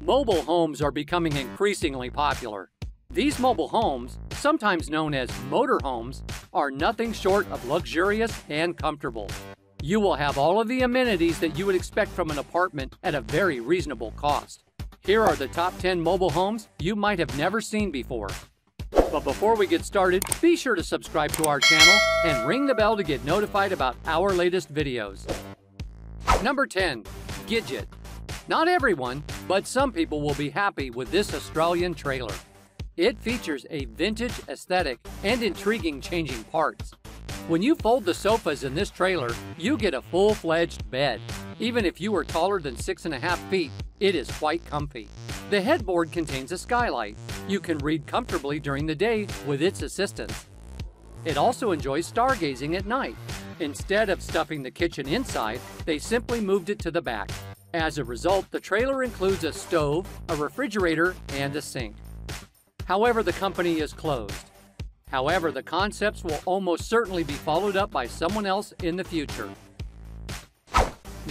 Mobile homes are becoming increasingly popular. These mobile homes, sometimes known as motorhomes, are nothing short of luxurious and comfortable. You will have all of the amenities that you would expect from an apartment at a very reasonable cost. Here are the top 10 mobile homes you might have never seen before. But before we get started, be sure to subscribe to our channel and ring the bell to get notified about our latest videos. Number 10. Gidget. Not everyone, but some people will be happy with this Australian trailer. It features a vintage aesthetic and intriguing changing parts. When you fold the sofas in this trailer, you get a full-fledged bed. Even if you are taller than 6.5 feet, it is quite comfy. The headboard contains a skylight. You can read comfortably during the day with its assistance. It also enjoys stargazing at night. Instead of stuffing the kitchen inside, they simply moved it to the back. As a result, the trailer includes a stove, a refrigerator, and a sink. However, the company is closed. However, the concepts will almost certainly be followed up by someone else in the future.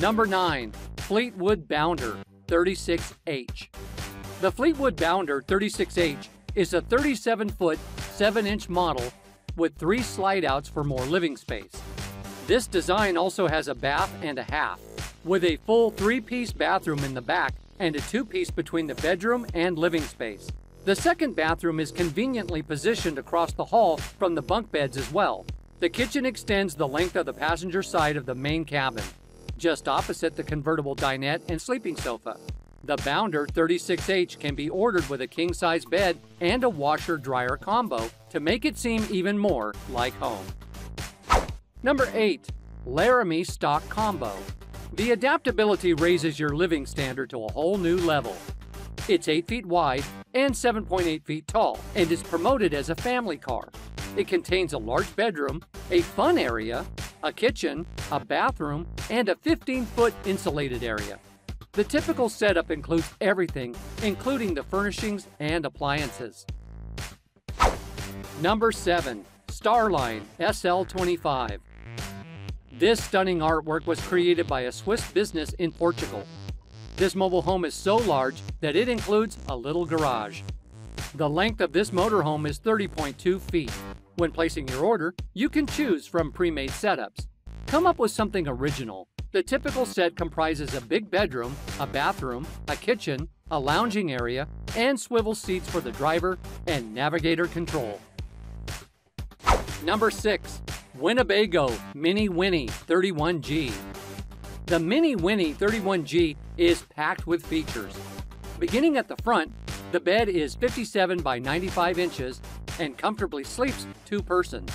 Number 9. Fleetwood Bounder 36H. The Fleetwood Bounder 36H is a 37-foot, 7-inch model with 3 slide-outs for more living space. This design also has a bath and a half, with a full 3-piece bathroom in the back and a 2-piece between the bedroom and living space. The second bathroom is conveniently positioned across the hall from the bunk beds as well. The kitchen extends the length of the passenger side of the main cabin, just opposite the convertible dinette and sleeping sofa. The Bounder 36H can be ordered with a king-size bed and a washer-dryer combo to make it seem even more like home. Number 8. Laramie Stock Combo. The adaptability raises your living standard to a whole new level. It's 8 feet wide and 7.8 feet tall and is promoted as a family car. It contains a large bedroom, a fun area, a kitchen, a bathroom, and a 15-foot insulated area. The typical setup includes everything, including the furnishings and appliances. Number 7. Starline SL25. This stunning artwork was created by a Swiss business in Portugal. This mobile home is so large that it includes a little garage. The length of this motorhome is 30.2 feet. When placing your order, you can choose from pre-made setups. Come up with something original. The typical set comprises a big bedroom, a bathroom, a kitchen, a lounging area, and swivel seats for the driver and navigator control. Number 6. Winnebago Mini Winnie 31G. The Mini Winnie 31G is packed with features. Beginning at the front, the bed is 57 by 95 inches and comfortably sleeps 2 persons.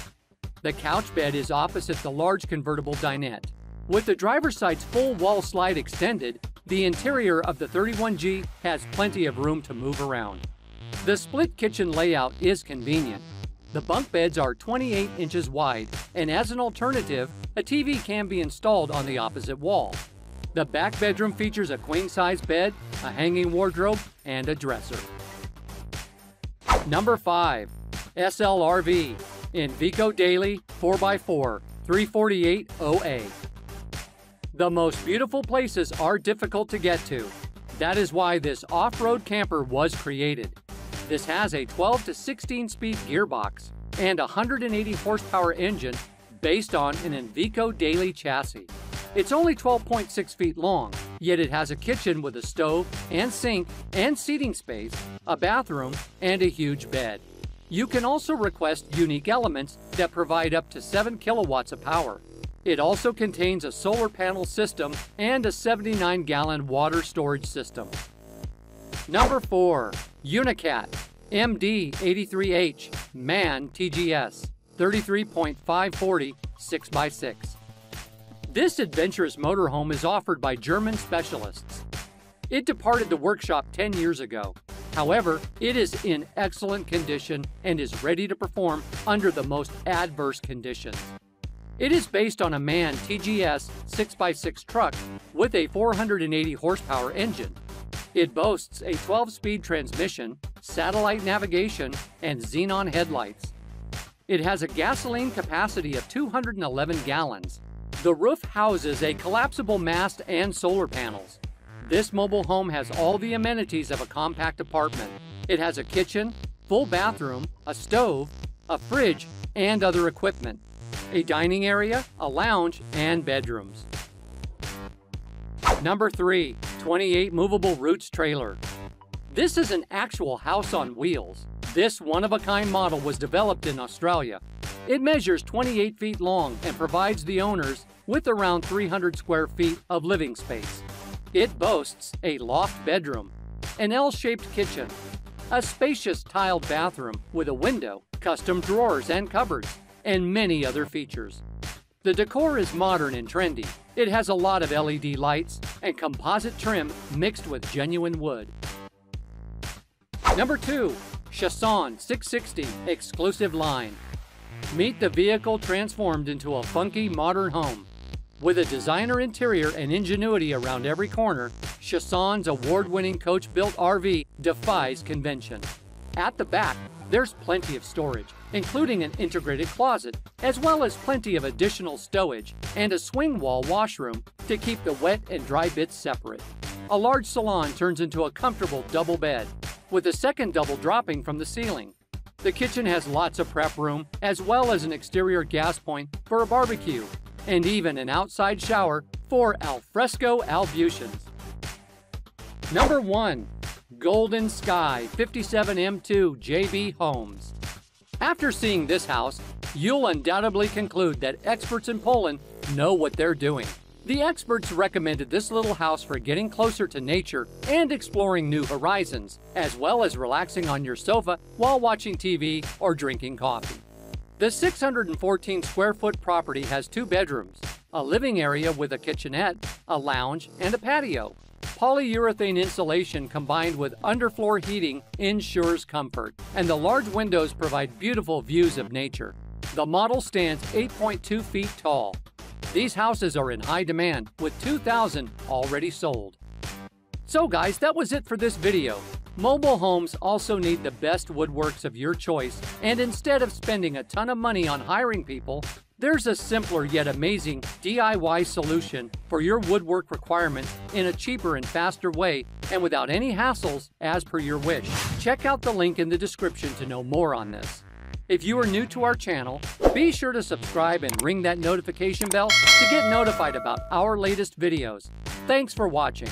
The couch bed is opposite the large convertible dinette. With the driver's side's full wall slide extended, the interior of the 31G has plenty of room to move around. The split kitchen layout is convenient. The bunk beds are 28 inches wide, and as an alternative, a TV can be installed on the opposite wall. The back bedroom features a queen-size bed, a hanging wardrobe, and a dresser. Number 5. SLRV in Vico Daily 4x4 348 OA. The most beautiful places are difficult to get to. That is why this off-road camper was created. This has a 12 to 16 speed gearbox and a 180 horsepower engine based on an Vico Daily chassis. It's only 12.6 feet long, yet it has a kitchen with a stove and sink and seating space, a bathroom, and a huge bed. You can also request unique elements that provide up to 7 kilowatts of power. It also contains a solar panel system and a 79-gallon water storage system. Number 4. Unicat MD83H Man TGS 33.540 6x6. This adventurous motorhome is offered by German specialists. It departed the workshop 10 years ago. However, it is in excellent condition and is ready to perform under the most adverse conditions. It is based on a MAN TGS 6x6 truck with a 480 horsepower engine. It boasts a 12-speed transmission, satellite navigation, and xenon headlights. It has a gasoline capacity of 211 gallons. The roof houses a collapsible mast and solar panels. This mobile home has all the amenities of a compact apartment. It has a kitchen, full bathroom, a stove, a fridge, and other equipment, a dining area, a lounge, and bedrooms. Number 3. 28 Movable Roots Trailer. This is an actual house on wheels. This one-of-a-kind model was developed in Australia. It measures 28 feet long and provides the owners with around 300 square feet of living space. It boasts a loft bedroom, an L-shaped kitchen, a spacious tiled bathroom with a window, custom drawers and cupboards, and many other features. The decor is modern and trendy. It has a lot of LED lights and composite trim mixed with genuine wood. Number 2. Chasson 660 Exclusive Line. Meet the vehicle transformed into a funky modern home. With a designer interior and ingenuity around every corner, Chasson's award-winning coach-built RV defies convention. At the back, there's plenty of storage, including an integrated closet, as well as plenty of additional stowage and a swing wall washroom to keep the wet and dry bits separate. A large salon turns into a comfortable double bed, with a second double dropping from the ceiling. The kitchen has lots of prep room, as well as an exterior gas point for a barbecue, and even an outside shower for alfresco ablutions. Number 1. Golden Sky 57M2 JB Homes. After seeing this house, you'll undoubtedly conclude that experts in Poland know what they're doing. The experts recommended this little house for getting closer to nature and exploring new horizons, as well as relaxing on your sofa while watching TV or drinking coffee. The 614 square foot property has 2 bedrooms, a living area with a kitchenette, a lounge, and a patio. Polyurethane insulation combined with underfloor heating ensures comfort, and the large windows provide beautiful views of nature. The model stands 8.2 feet tall. These houses are in high demand, with 2,000 already sold. So guys, that was it for this video. Mobile homes also need the best woodworks of your choice, and instead of spending a ton of money on hiring people, there's a simpler yet amazing DIY solution for your woodwork requirements in a cheaper and faster way and without any hassles as per your wish. Check out the link in the description to know more on this. If you are new to our channel, be sure to subscribe and ring that notification bell to get notified about our latest videos. Thanks for watching.